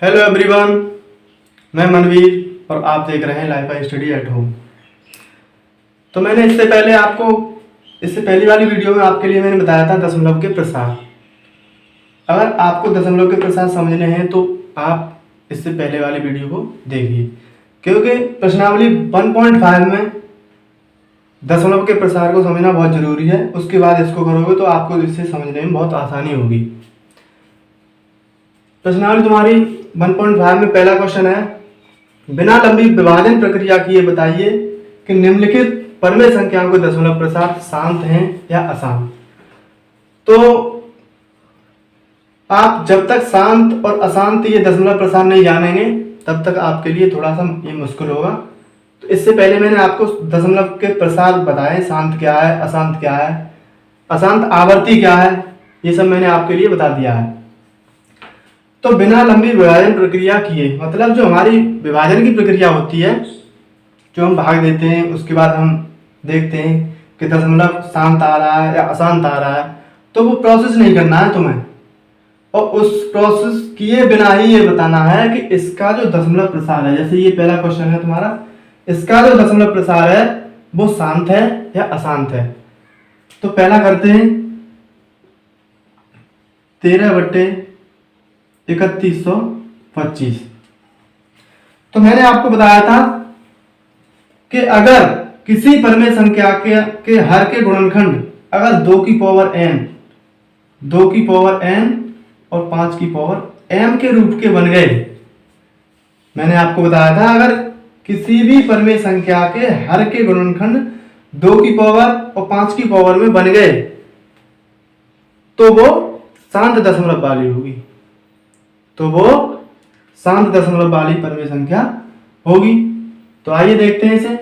Hello everyone, मैं मनवीर और आप देख रहे हैं लाइफ स्टडी एट होम। तो मैंने इससे पहली वाली वीडियो में आपके लिए मैंने बताया था दशमलव के प्रसार। अगर आपको दशमलव के प्रसार समझने हैं तो आप इससे पहले वाली वीडियो को देखिए, क्योंकि प्रश्नावली 1.5 में दशमलव के प्रसार को समझना बहुत ज़रूरी है। उसके बाद इसको करोगे तो आपको इससे समझने में बहुत आसानी होगी। प्रश्नावली तुम्हारी 1.5 में पहला क्वेश्चन है, बिना लंबी विभाजन प्रक्रिया किए बताइए कि निम्नलिखित परमेय संख्याओं के दशमलव प्रसार शांत हैं या अशांत। तो आप जब तक शांत और अशांत ये दशमलव प्रसार नहीं जानेंगे तब तक आपके लिए थोड़ा सा ये मुश्किल होगा। तो इससे पहले मैंने आपको दशमलव के प्रसार बताए, शांत क्या है, अशांत क्या है, अशांत आवर्ती क्या है, ये सब मैंने आपके लिए बता दिया है। तो बिना लंबी विभाजन प्रक्रिया किए मतलब जो हमारी विभाजन की प्रक्रिया होती है, जो हम भाग देते हैं, उसके बाद हम देखते हैं कि दशमलव शांत आ रहा है या अशांत आ रहा है, तो वो प्रोसेस नहीं करना है तुम्हें, और उस प्रोसेस किए बिना ही ये बताना है कि इसका जो दशमलव प्रसार है, जैसे ये पहला क्वेश्चन है तुम्हारा, इसका जो दशमलव प्रसार है वो शांत है या अशांत है। तो पहला करते हैं 13/3125। तो मैंने आपको बताया था कि अगर किसी परमेय संख्या के हर के गुणनखंड अगर 2 की पावर n और 5 की पावर m के रूप के बन गए, मैंने आपको बताया था अगर किसी भी परमेय संख्या के हर के गुणनखंड 2 की पावर और 5 की पावर में बन गए तो वो शांत दशमलव वाली होगी, तो वो शांत दशमलव वाली परमेय संख्या होगी। तो आइए देखते हैं इसे।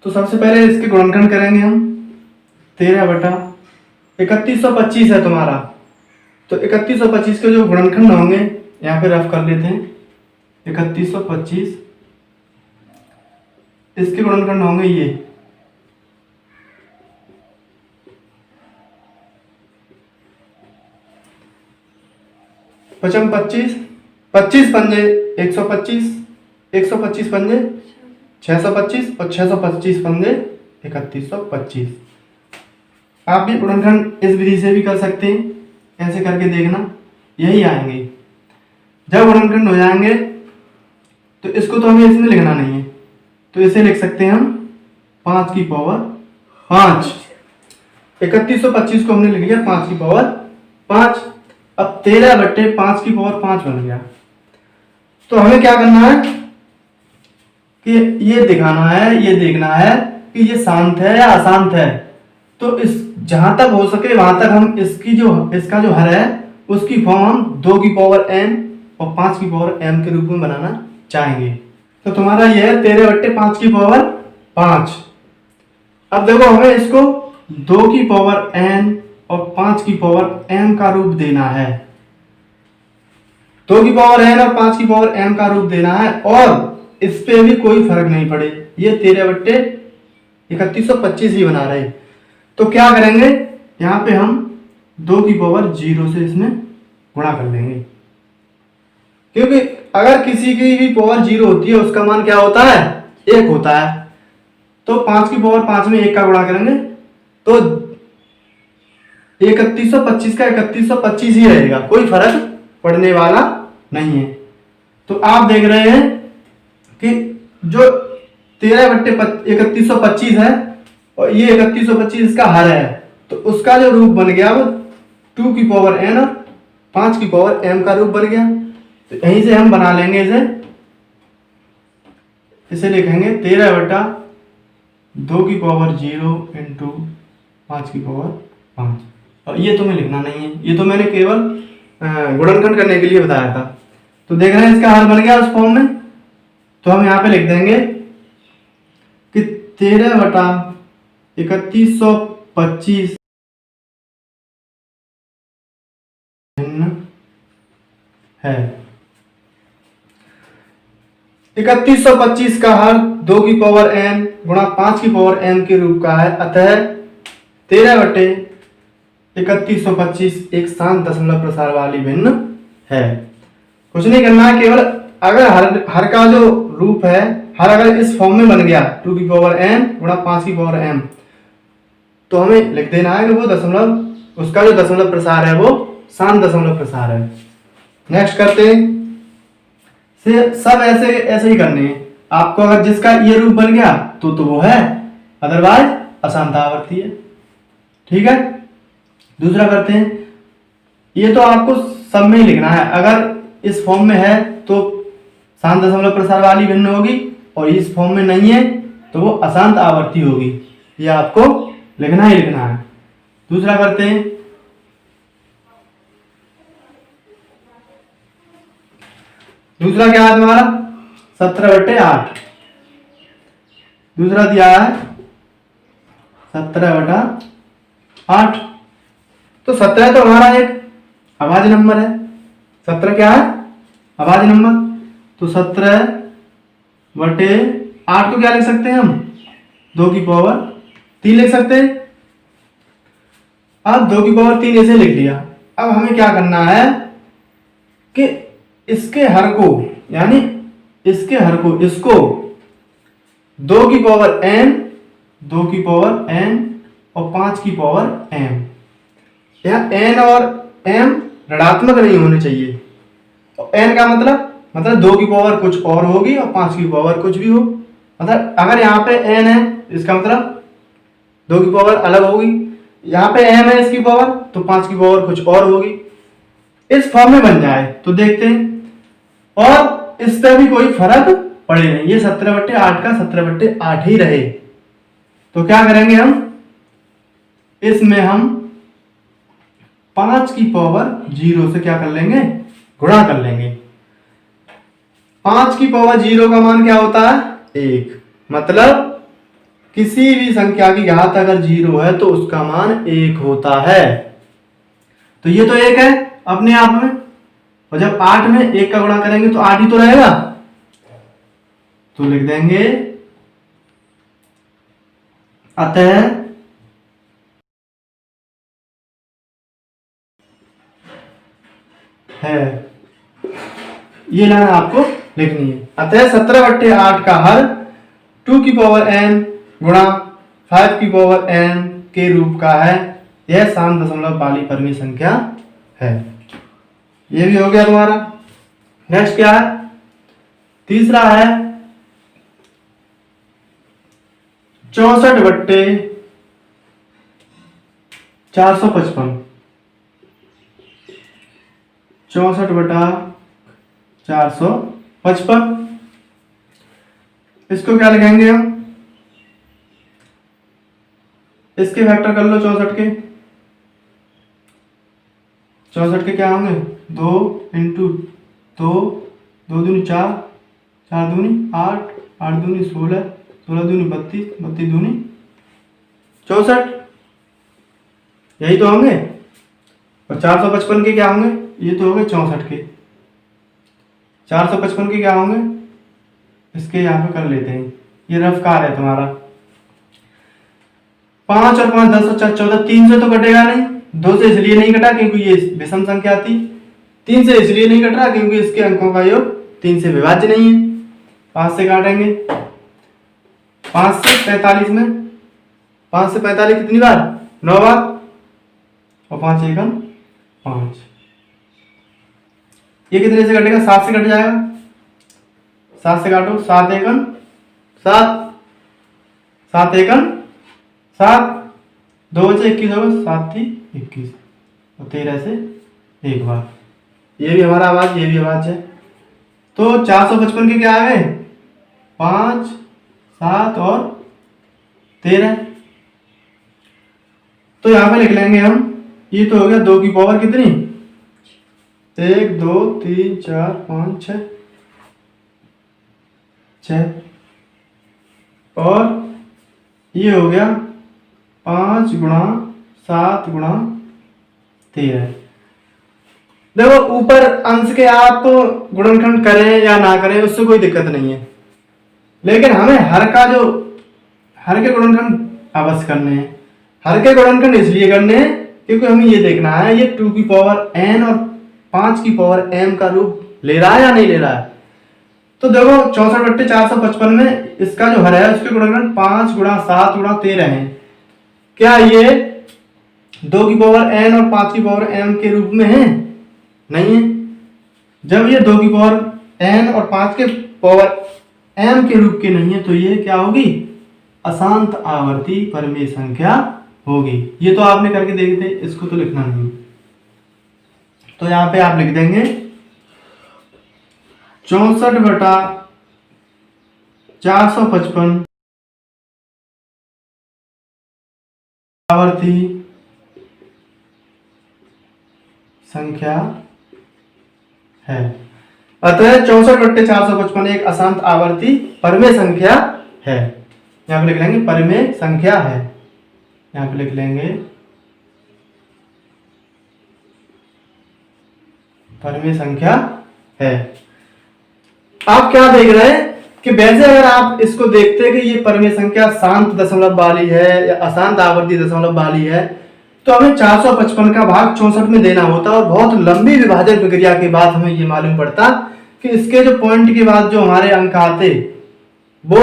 तो सबसे पहले इसके गुणनखंड करेंगे हम। 13/3125 है तुम्हारा, तो 3125 के जो गुणनखंड होंगे यहाँ पे रफ कर लेते हैं। 3125 इसके गुणनखंड होंगे ये 25 25 पंजे 125, 125 पंजे 625 और 625 पंजे 3125। आप भी गुणनखंड इस विधि से भी कर सकते हैं, ऐसे करके देखना, यही आएंगे। जब गुणनखंड हो जाएंगे तो इसको तो हमें इसमें लिखना नहीं है, तो इसे लिख सकते हैं हम 5 की पावर 5। 3125 को हमने लिख लिया 5 की पावर 5। अब 13/5 की पावर 5 बन गया। तो हमें क्या करना है कि ये दिखाना है, ये देखना है कि ये शांत है या अशांत है। तो इस जहां तक हो सके वहां तक हम इसका जो हर है उसकी फॉर्म हम 2 की पावर n और 5 की पावर m के रूप में बनाना चाहेंगे। तो तुम्हारा यह है 13/5 की पावर 5। अब देखो हमें इसको 2 की पावर n और 5 की पावर m का रूप देना है। 2 की पावर n और 5 की पावर m का रूप देना है, और इस पे भी कोई फर्क नहीं पड़े, ये 13/3125 ही बना रहे। तो क्या करेंगे, यहाँ पे हम 2 की पावर 0 से इसमें गुणा कर लेंगे, क्योंकि अगर किसी की भी पावर 0 होती है उसका मान क्या होता है, 1 होता है। तो 5 की पावर 5 में 1 का गुणा करेंगे तो 3125 का 3125 ही रहेगा, कोई फर्क पड़ने वाला नहीं है। तो आप देख रहे हैं कि जो 13/3125 है और ये 3125 इसका हर है, तो उसका जो रूप बन गया वो 2 की पावर n और 5 की पावर m का रूप बन गया। तो यहीं से हम बना लेंगे इसे लिखेंगे 13/2 की पावर 0 इंटू 5 की पावर 5। और ये तुम्हें लिखना नहीं है, ये तो मैंने केवल गुणनखंड करने के लिए बताया था। तो देख रहे हैं इसका हल बन गया उस फॉर्म में। तो हम यहाँ पे लिख देंगे कि 13/3125 है। 3125 का हर 2 की पावर n गुणा 5 की पावर m के रूप का है, अतः 13/3125 एक शांत दशमलव प्रसार वाली भिन्न है। कुछ नहीं करना है, केवल अगर हर का जो रूप है, हर अगर इस फॉर्म में बन गया 2 की पावर n गुणा 5 की पावर m, तो हमें लिख देना है कि वो दशमलव, उसका जो दशमलव प्रसार है वो शांत दशमलव प्रसार है। नेक्स्ट करते हैं, सब ऐसे ऐसे ही करने हैं आपको। अगर जिसका ये रूप बन गया तो वो है, अदरवाइज अशांत आवर्ती है। ठीक है, दूसरा करते हैं, ये तो आपको सब में ही लिखना है। अगर इस फॉर्म में है तो शांत दशमलव प्रसार वाली भिन्न होगी, और इस फॉर्म में नहीं है तो वो अशांत आवर्ती होगी। ये आपको लिखना ही लिखना है। दूसरा करते हैं, दूसरा क्या है तुम्हारा 17/8। दूसरा दिया है 17/8। तो 17 तो हमारा एक अभाज्य नंबर है। 17 क्या है? अभाज्य नंबर। तो 17/8 को क्या लिख सकते हैं हम? 2 की पावर 3 लिख सकते हैं। अब 2 की पावर 3 ऐसे लिख लिया। अब हमें क्या करना है कि इसके हर को, यानी इसके हर को, इसको 2 की पावर n, 2 की पावर n और 5 की पावर m, यहाँ n और m ऋणात्मक नहीं होने चाहिए। तो n का मतलब 2 की पावर कुछ और होगी और 5 की पावर कुछ भी हो। मतलब अगर यहाँ पे n है, इसका मतलब 2 की पावर अलग होगी। यहाँ पे m है इसकी पावर, तो 5 की पावर कुछ और होगी। इस फॉर्म में बन जाए तो देखते हैं, और इस पे भी कोई फर्क पड़े नहीं, ये 17/8 का 17/8 ही रहे। तो क्या करेंगे हम, इसमें हम 5 की पावर 0 से क्या कर लेंगे? गुणा कर लेंगे। 5 की पावर 0 का मान क्या होता है? 1। मतलब किसी भी संख्या की घात अगर 0 है तो उसका मान 1 होता है। तो ये तो 1 है अपने आप में, और जब 8 में 1 का गुणा करेंगे तो 8 ही तो रहेगा। तो लिख देंगे अतः है, ये लाइन आपको लिखनी है। अतः 17/8 का हर 2 की पावर n गुणा 5 की पावर n के रूप का है। यह शांत दशमलव वाली परिमेय संख्या है। ये भी हो गया तुम्हारा। नेक्स्ट क्या है? तीसरा है 64/455। 64/455। इसको क्या लिखेंगे हम? इसके फैक्टर कर लो 64 के। 64 के क्या होंगे? 2 × 2, 2 दूनी 4, 4 दूनी 8, 8 दूनी 16, 16 दूनी 32, 32 दूनी 64। यही तो होंगे। और 455 के क्या होंगे? ये तो हो गए 64 के। 455 के क्या होंगे? इसके यहाँ पे कर लेते हैं, ये रफ कार है तुम्हारा। 5 और 5 10 और 4 14, 3 से तो कटेगा नहीं। 2 से इसलिए नहीं कटा क्योंकि ये विषम संख्या थी। 3 से इसलिए नहीं कट रहा क्योंकि इसके अंकों का योग 3 से विभाज्य नहीं है। 5 से काटेंगे, 5 से 45 में, 5 से 45 कितनी बार? 9 बार, और 5 एकम 5। ये कितने से कटेगा? 7 से कट जाएगा। 7 से काटो, 7 एकम 7, 7 एकम 7, 2 बचे 21 होगा, 7 थी 21, और 13 से एक बार। ये भी हमारा आवाज, ये भी आवाज है। तो 455 के क्या आ गए? 5, 7 और 13। तो यहां पे लिख लेंगे हम, ये तो हो गया 2 की पावर कितनी? 1 2 3 4 5 6, और ये हो गया 5 × 7 × 13। देखो ऊपर अंश के आप गुणनखंड करें या ना करें उससे कोई दिक्कत नहीं है, लेकिन हमें हर के गुणनखंड अवश्य करने हैं। हर के गुणनखंड इसलिए करने हैं क्योंकि हमें ये देखना है ये 2 की पावर n और 5 की पावर m का रूप ले रहा है या नहीं ले रहा है। तो देखो 64/455 में इसका जो हर है उसके गुणनखंड 5 गुणा 7 गुणा 13 है। क्या ये 2 की पावर n और 5 की पावर m के रूप में है? नहीं है। जब ये 2 की पावर n और 5 के पावर m के रूप के नहीं है तो ये क्या होगी? अशांत आवर्ती परिमेय संख्या होगी। ये तो आपने करके देखे थे, इसको तो लिखना नहीं। तो यहां पे आप लिख देंगे 64/455 आवर्ती संख्या है। अतः 64/455 एक अशांत आवर्ती परिमेय संख्या है। यहां पे लिख लेंगे परिमेय संख्या है। यहां पे लिख लेंगे परिमेय संख्या है। आप क्या देख रहे हैं कि वैसे अगर आप इसको देखते हैं कि ये परिमेय संख्या शांत दशमलव वाली है या अशांत आवर्ती दशमलव वाली है तो हमें 455 का भाग 64 में देना होता और बहुत लंबी विभाजन प्रक्रिया के बाद हमें ये मालूम पड़ता कि इसके जो पॉइंट के बाद जो हमारे अंक आते वो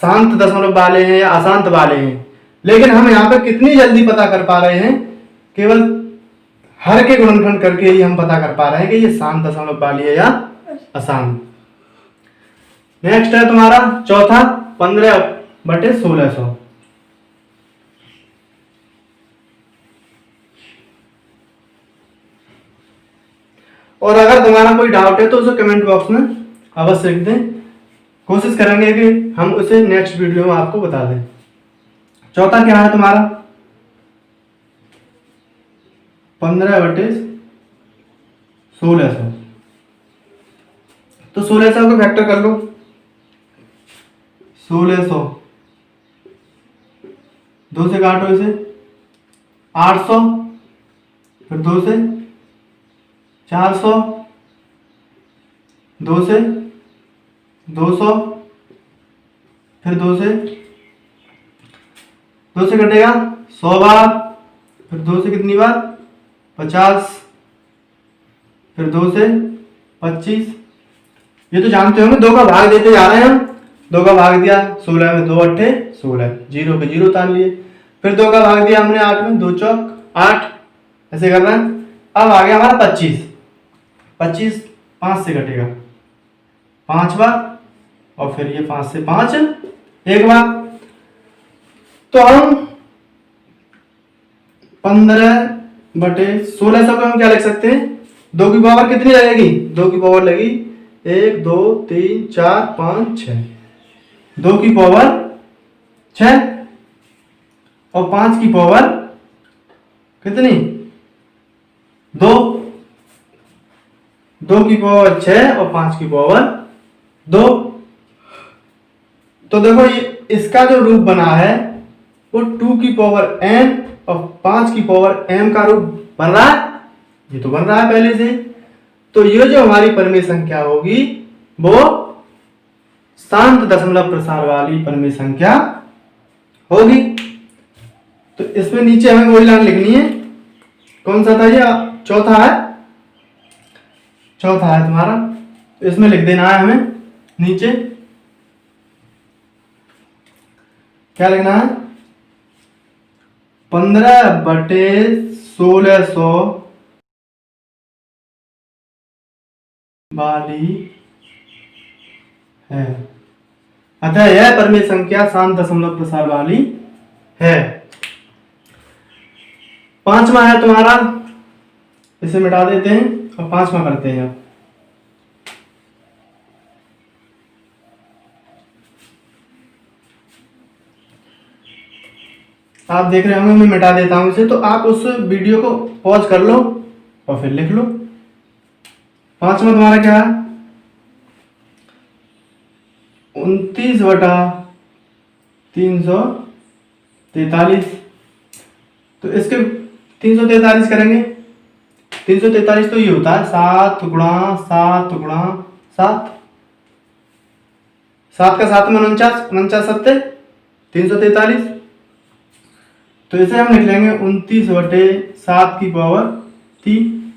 शांत दशमलव वाले हैं या अशांत वाले हैं। लेकिन हम यहाँ पे कितनी जल्दी पता कर पा रहे हैं, केवल हर के गुणनखंड करके ही हम पता कर पा रहे हैं कि ये शांत दशमलव वाली है या अशांत। नेक्स्ट है तुम्हारा चौथा 15/1600। और अगर तुम्हारा कोई डाउट है तो उसे कमेंट बॉक्स में अवश्य लिख दें। कोशिश करेंगे कि हम उसे नेक्स्ट वीडियो में आपको बता दें। चौथा क्या है तुम्हारा 15/1600। तो 1600 को फैक्टर कर लो। 1600 2 से काटो इसे 800, फिर 2 से 400, 2 से 200, फिर 2 से कटेगा 100 बार, फिर 2 से कितनी बार 50, फिर 2 से 25। ये तो जानते होंगे, 2 का भाग देते जा रहे हैं हम। 2 का भाग दिया 16 में, 2 8 16, 0 पे 0 उतार लिए। फिर 2 का भाग दिया हमने 8 में, 2 चौक 8, ऐसे करना है। अब आ गया हमारा 25। 25 5 से कटेगा 5 बार, और फिर ये 5 से 5 एक बार। तो हम 15/1600 को हम क्या लिख सकते हैं? 2 की पावर कितनी लगेगी? 2 की पावर लगी 1 2 3 4 5 6। 2 की पावर 6 और 5 की पावर कितनी? 2। 2 की पावर 6 और 5 की पावर 2। तो देखो ये इसका जो रूप बना है वो 2 की पावर n और 5 की पावर m का रूप बन रहा है। ये तो बन रहा है पहले से। तो ये जो हमारी परिमेय संख्या होगी वो शांत दशमलव प्रसार वाली परिमेय संख्या होगी। तो इसमें नीचे हमें वही लाइन लिखनी है। कौन सा था ये? चौथा है। चौथा है तुम्हारा, तो इसमें लिख देना है हमें नीचे। क्या लिखना है? 15/1600 वाली है। अतः यह परिमेय संख्या शांत दशमलव प्रसार वाली है। 5वां है तुम्हारा, इसे मिटा देते हैं और 5वां करते हैं। आप देख रहे होंगे, मैं मिटा देता हूं इसे, तो आप उस वीडियो को पॉज कर लो और फिर लिख लो। 5वां तुम्हारा क्या है? 29/343। तो इसके 343 करेंगे। 343 तो ये होता है 7 गुणा 7 गुणा 7। 7 का 7 में 49, 49 7 343। तो इसे हम लिख लेंगे 29/7 की पावर 3।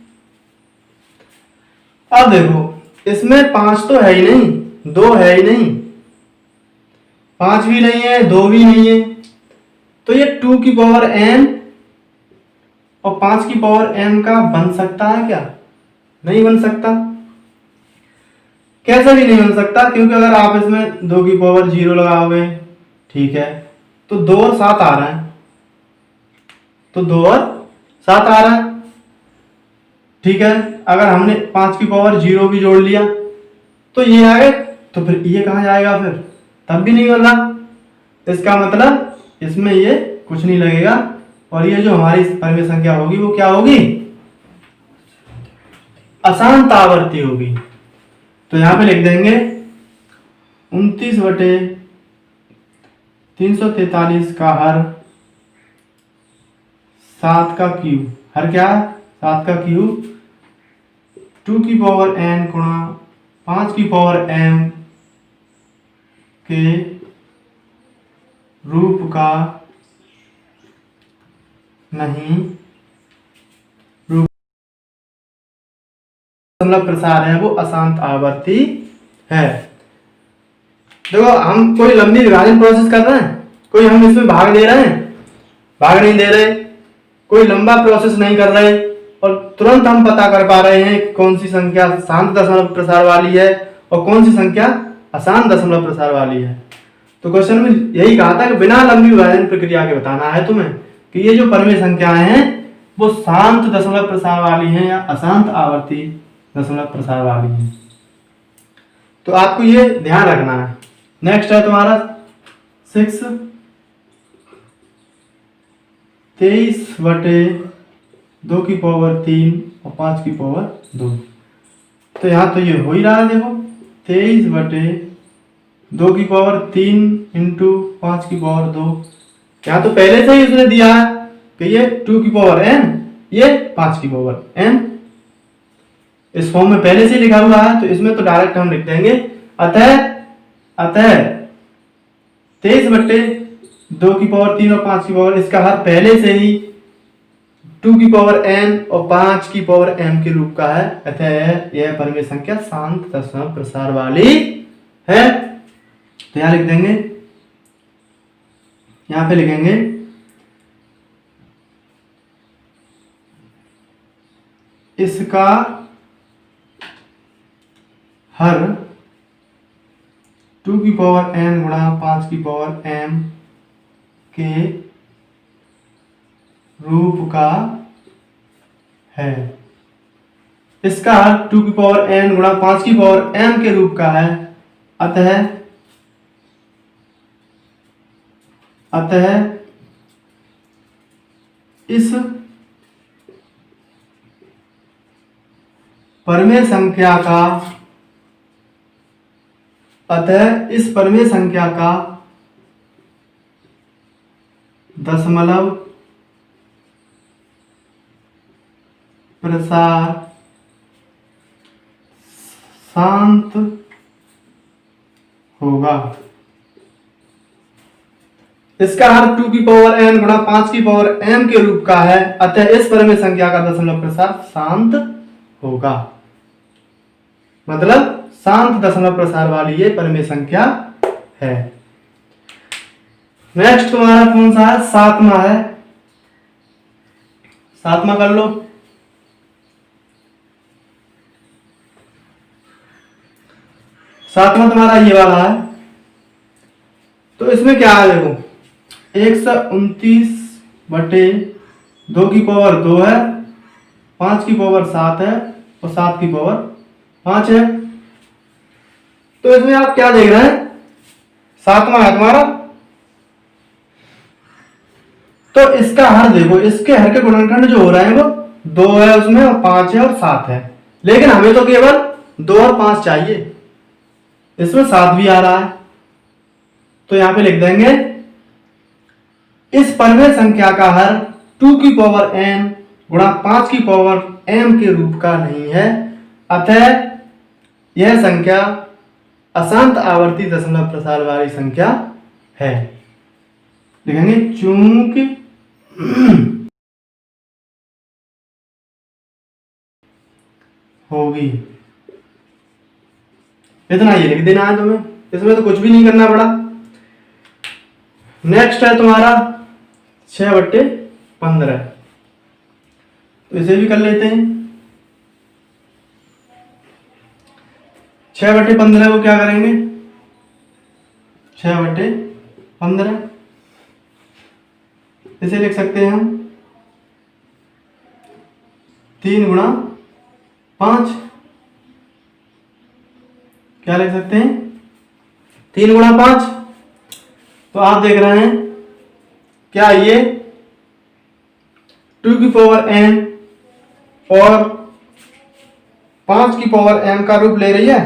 अब देखो इसमें 5 तो है ही नहीं, 2 है ही नहीं, 5 भी नहीं है, 2 भी नहीं है, तो ये 2 की पावर n और 5 की पावर m का बन सकता है क्या? नहीं बन सकता। कैसे भी नहीं बन सकता, क्योंकि अगर आप इसमें 2 की पावर 0 लगाओगे, ठीक है, तो 2 और 7 आ रहा है, तो 2 और 7 आ रहा है, ठीक है। अगर हमने 5 की पावर 0 भी जोड़ लिया तो ये आ गए, तो फिर ये कहाँ जाएगा फिर? तब भी नहीं बना। इसका मतलब इसमें ये कुछ नहीं लगेगा, और ये जो हमारी परिमेय संख्या होगी वो क्या होगी? अशांत आवर्ती होगी। तो यहां पे लिख देंगे 29/343 का हर 7 का क्यूब, हर क्या? 7 का क्यूब 2 की पावर n गुणा 5 की पावर m के रूप का नहीं, रूप दशमलव प्रसार है वो अशांत आवर्ती है। देखो हम कोई लंबी विभाजन प्रोसेस कर रहे हैं, कोई हम इसमें भाग दे रहे हैं? भाग नहीं दे रहे, कोई लंबा प्रोसेस नहीं कर रहे, और तुरंत हम पता कर पा रहे हैं कि कौन सी संख्या शांत दशमलव प्रसार वाली है और कौन सी संख्या अशांत दशमलव प्रसार वाली है। तो क्वेश्चन में यही कहा था कि बिना लंबी विभाजन प्रक्रिया के बताना है तुम्हें कि ये जो परिमेय संख्याएं हैं वो शांत दशमलव प्रसार वाली हैं या अशांत आवर्ती दशमलव प्रसार वाली हैं। तो आपको ये ध्यान रखना है। नेक्स्ट है तुम्हारा 6 23/2 की पावर 3 और 5 की पावर 2। तो यहां तो ये हो ही रहा है, देखो 23/2 की पावर 3 इंटू 5 की पावर 2। यहां तो पहले से ही उसने दिया है कि ये 2 की पावर n, ये 5 की पावर n, इस फॉर्म में पहले से लिखा हुआ है, तो इसमें तो डायरेक्ट हम लिख देंगे अतः 23/2 की पावर 3 और 5 की पावर, इसका हर पहले से ही 2 की पावर n और 5 की पावर m के रूप का है, अतः यह परिमेय संख्या शांत दशमलव प्रसार वाली है। तो यहां लिख देंगे, यहां पे लिखेंगे इसका हर 2 की पावर n गुणा 5 की पावर m के रूप का है। इसका हर 2 की पावर n गुणा 5 की पावर m के रूप का है, अतः इस परिमेय संख्या का दशमलव प्रसार शांत होगा। इसका हर 2 की पावर n गुणा 5 की पावर m के रूप का है, अतः इस परिमेय संख्या का दशमलव प्रसार शांत होगा। मतलब शांत दशमलव प्रसार वाली ये परिमेय संख्या है। नेक्स्ट तुम्हारा कौन सा है? 7वां है, 7वां कर लो। 7वां तुम्हारा ये वाला है। तो इसमें क्या है, देखो 129/2 की पावर 2 है, 5 की पावर 7 है और 7 की पावर 5 है। तो इसमें आप क्या देख रहे हैं? 7वां है तुम्हारा, तो इसका हर देखो, इसके हर के गुणनखंड जो हो रहे हैं वो 2 है उसमें, और 5 है और 7 है, लेकिन हमें तो केवल 2 और 5 चाहिए, इसमें 7 भी आ रहा है। तो यहां पे लिख देंगे इस परिमेय संख्या का हर 2 की पावर n गुणा 5 की पावर m के रूप का नहीं है, अतः यह संख्या अशांत आवर्ती दशमलव प्रसार वाली संख्या है। लिखेंगे चूंकि होगी इतना ये लिख देना है तुम्हें, इसमें तो कुछ भी नहीं करना पड़ा। नेक्स्ट है तुम्हारा 6/15, तो इसे भी कर लेते हैं। 6/15 को क्या करेंगे, 6/15 इसे लिख सकते हैं हम 3 गुणा 5। क्या लिख सकते हैं, 3 गुणा 5। तो आप देख रहे हैं क्या ये 2 की पावर n और 5 की पावर m का रूप ले रही है।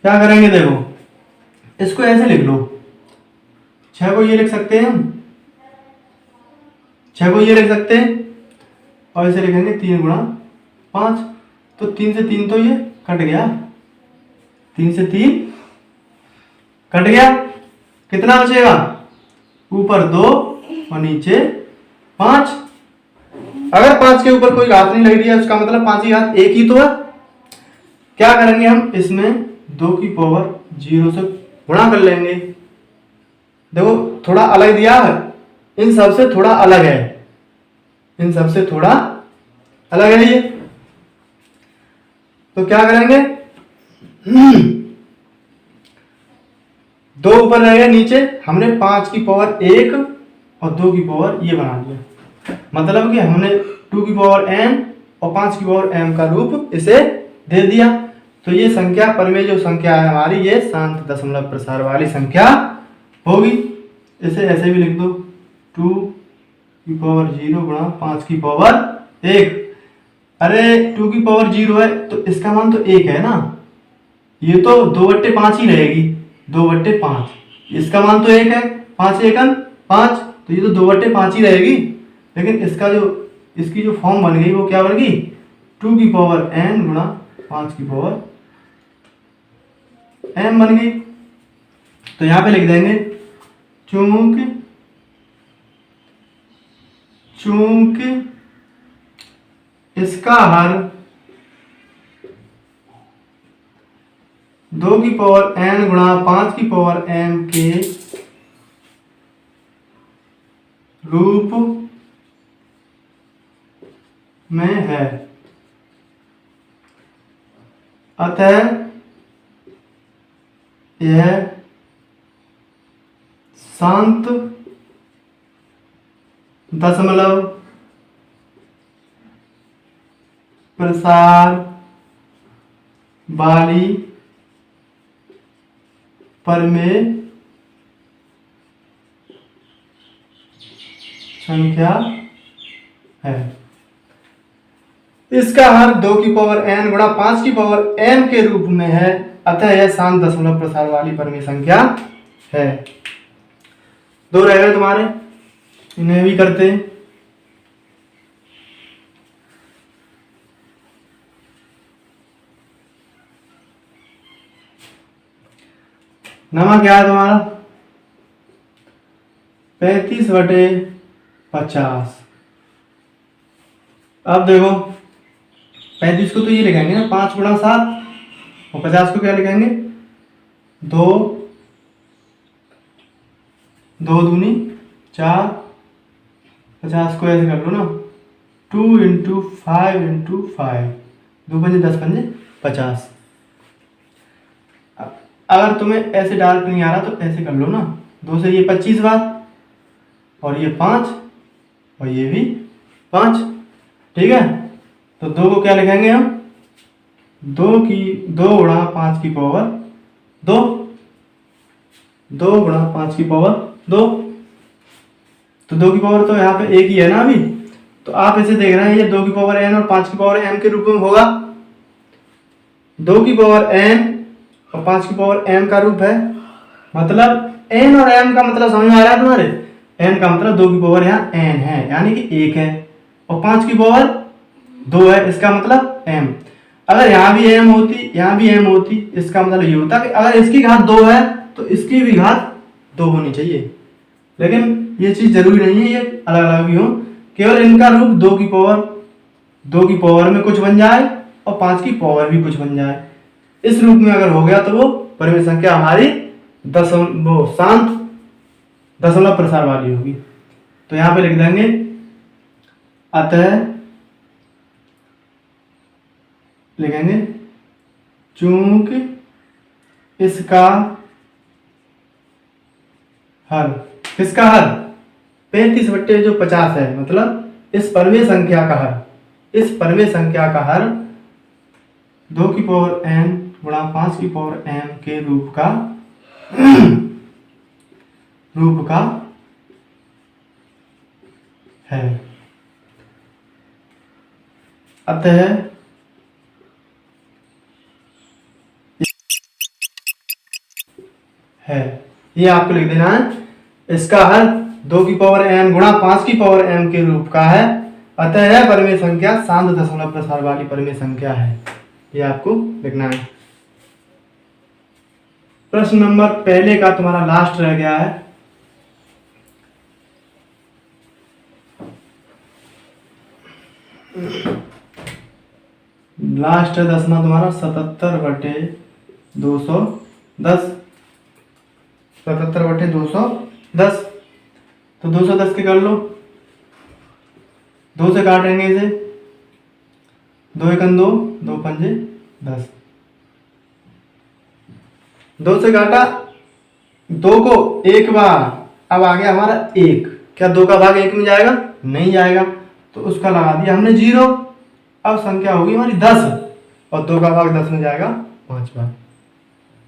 क्या करेंगे, देखो इसको ऐसे लिख लो, 6 को ये लिख सकते हैं हम, 6 को ये लिख सकते हैं और इसे लिखेंगे 3 गुणा 5। तो 3 से 3 तो ये कट गया, 3 से 3 कट गया, कितना बचेगा, ऊपर 2 और नीचे 5। अगर 5 के ऊपर कोई घात नहीं लग रही है उसका मतलब 5 की घात 1 ही तो है। क्या करेंगे हम, इसमें 2 की पावर 0 से गुणा कर लेंगे। देखो थोड़ा अलग दिया है, इन सब से थोड़ा अलग है, इन सब से थोड़ा अलग है ये। तो क्या करेंगे, 2 ऊपर रहेगा, नीचे हमने 5 की पावर 1 और 2 की पावर ये बना दिया, मतलब कि हमने 2 की पावर n और 5 की पावर m का रूप इसे दे दिया। तो ये संख्या पर में जो संख्या है हमारी, ये शांत दशमलव प्रसार वाली संख्या होगी। इसे ऐसे भी लिख दो, 2 की पावर 0 गुणा 5 की पावर 1। अरे 2 की पावर 0 है तो इसका मान तो 1 है ना, ये तो 2/5 ही रहेगी, 2/5, इसका मान तो 1 है, 5 एकम 5, तो ये तो 2/5 ही रहेगी। लेकिन इसका जो इसकी जो फॉर्म बन गई वो क्या बन गई, 2 की पावर n गुणा 5 की पावर m बन गई। तो यहां पे लिख देंगे चूंकि इसका हर 2 की पावर n गुणा 5 की पावर m के रूप में है, अतः यह शांत दशमलव प्रसार वाली परमेय संख्या है। इसका हर 2 की पावर n गुणा 5 की पावर m के रूप में है, अतः यह शांत दशमलव प्रसार वाली परमेय संख्या है। 2 रह गए तुम्हारे, इन्हें भी करते हैं। नंबर क्या है तुम्हारा, 35/50। अब देखो 35 को तो ये लिखेंगे ना 5 गुणा 7, और 50 को क्या लिखेंगे 2 दूनी 4, 50 को ऐसे कर लो ना 2 × 5 × 5, 2 पंजे 10 पंजे 50। अगर तुम्हें ऐसे डायरेक्ट नहीं आ रहा तो ऐसे कर लो ना, 2 से ये 25 बार और ये 5 और ये भी 5, ठीक है। तो 2 को क्या लिखेंगे हम, 2 गुणा 5 की पावर 2, 2 गुणा 5 की पावर 2। तो 2 की पावर तो यहाँ पे एक ही है ना अभी, तो आप इसे देख रहे हैं ये 2 की पावर n और 5 की पावर m के रूप में होगा। 2 की पावर n और 5 की पावर m का रूप है, मतलब n और m का मतलब समझ में आ रहा है तुम्हारे, n का मतलब 2 की पावर यहाँ n है यानी कि 1 है, और 5 की पावर 2 है, इसका मतलब m। अगर यहाँ भी m होती यहाँ भी m होती, इसका मतलब ये होता कि अगर इसकी घात 2 है तो इसकी भी घात 2 होनी चाहिए। लेकिन ये चीज जरूरी नहीं है ये अलग अलग भी हो, केवल इनका रूप 2 की पावर में कुछ बन जाए और 5 की पावर भी कुछ बन जाए, इस रूप में अगर हो गया तो वो परिमेय संख्या हमारी शांत दशमलव प्रसार वाली होगी। तो यहां पे लिख देंगे अतः लिखेंगे चूंकि इसका हल, किसका हल 35/50 है, मतलब इस परिमेय संख्या का हल, इस परिमेय संख्या का हल 2 की पावर n गुणा 5 की पावर m के रूप का है। अतः है, ये आपको लिख देना है, इसका हल 2 की पावर n गुणा 5 की पावर m के रूप का है, अतः यह परिमेय संख्या शांत दशमलव प्रसार वाली परिमेय संख्या है, ये आपको लिखना है। प्रश्न नंबर पहले का तुम्हारा लास्ट रह गया है। लास्ट है 10वां तुम्हारा 77/210, 77/210। तो 210 के कर लो, 2 से काटेंगे इसे, 2 एकम 2, 2 पंजे 10, 2 से काटा, 2 को एक बार, अब आ गया हमारा 1, क्या 2 का भाग 1 में जाएगा? नहीं जाएगा, तो उसका लगा दिया हमने 0। अब संख्या होगी हमारी 10 और 2 का भाग 10 में जाएगा 5 बार।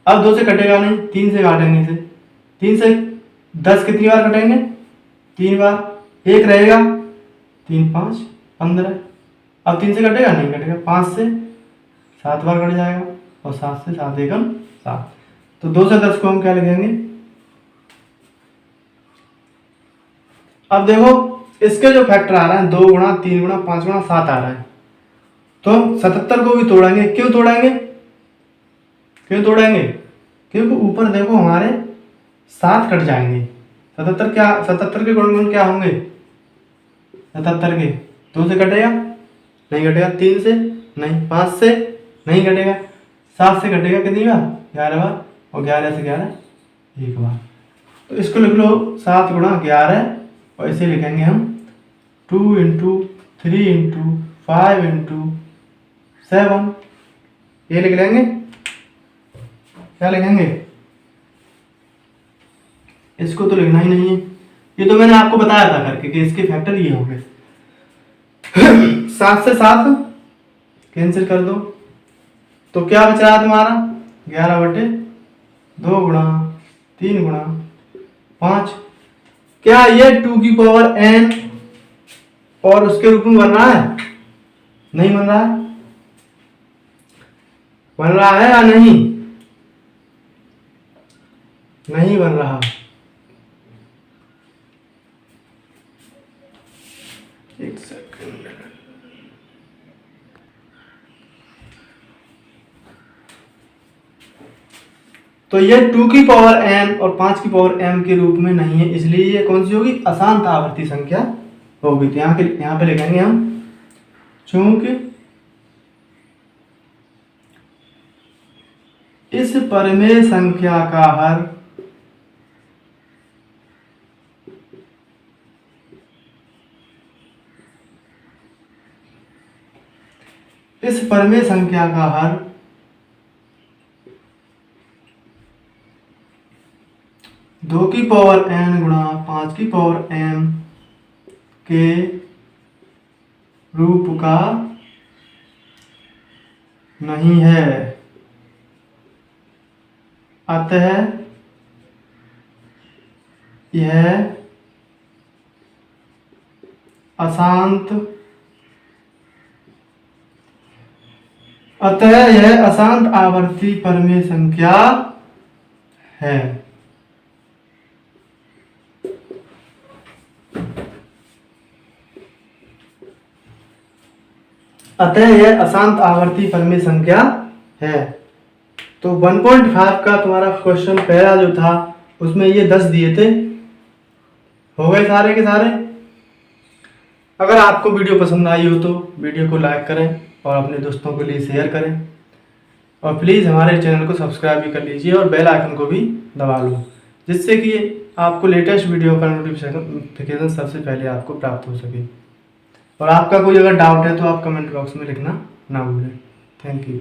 अब 2 से कटेगा नहीं, 3 से काटेंगे इसे, 3 से 10 कितनी बार कटेंगे? 3 बार, 1 रहेगा, 3 5 15। अब 3 से कटेगा? नहीं कटेगा, 5 से 7 बार कट जाएगा और 7 से 7 एकम 7। तो 2 से 10 को हम क्या लिखेंगे? अब देखो इसके जो फैक्टर आ रहा है 2 गुणा 3 गुणा 5 गुणा 7 आ रहा है, तो 77 को भी तोड़ेंगे। क्यों तोड़ेंगे? क्योंकि ऊपर देखो हमारे 7 कट जाएंगे। 77 के गुणनफल क्या होंगे? 77 के 2 से कटेगा? नहीं कटेगा, 3 से नहीं, 5 से नहीं कटेगा, 7 से कटेगा कितनी बार? 11 बार, और 11 से 11 1 बार। तो इसको लिख लो 7 गुणा 11, और इसे लिखेंगे हम 2 × 3 × 5 × 7, ये लिख लेंगे। क्या लिखेंगे? इसको तो लिखना ही नहीं है, ये तो मैंने आपको बताया था करके कि इसके फैक्टर ये होंगे। 7 से 7 कैंसिल कर दो, तो क्या बच रहा है तुम्हारा? 11/2 गुणा 3 गुणा 5। क्या ये 2 की पावर n और उसके रूप में बन रहा है? नहीं बन रहा है, बन रहा है या नहीं? नहीं बन रहा। एक सेकंड, तो ये 2 की पावर n और 5 की पावर m के रूप में नहीं है, इसलिए ये कौन सी होगी? अशांत आवर्ती संख्या होगी। तो यहाँ पे लिखेंगे हम चूंकि इस परिमेय संख्या का हर इस परिमेय संख्या का हर 2 की पावर n गुणा 5 की पावर m के रूप का नहीं है, अतः यह अशांत आवर्ती परिमेय संख्या है। अतः यह अशांत आवर्ती परिमेय संख्या है। तो 1.5 का तुम्हारा क्वेश्चन पहला जो था उसमें ये 10 दिए थे, हो गए सारे के सारे। अगर आपको वीडियो पसंद आई हो तो वीडियो को लाइक करें और अपने दोस्तों के लिए शेयर करें। और प्लीज़ हमारे चैनल को सब्सक्राइब भी कर लीजिए और बेल आइकन को भी दबा लो, जिससे कि आपको लेटेस्ट वीडियो का नोटिफिकेशन सबसे पहले आपको प्राप्त हो सके। और आपका कोई अगर डाउट है तो आप कमेंट बॉक्स में लिखना ना भूलें। Thank you.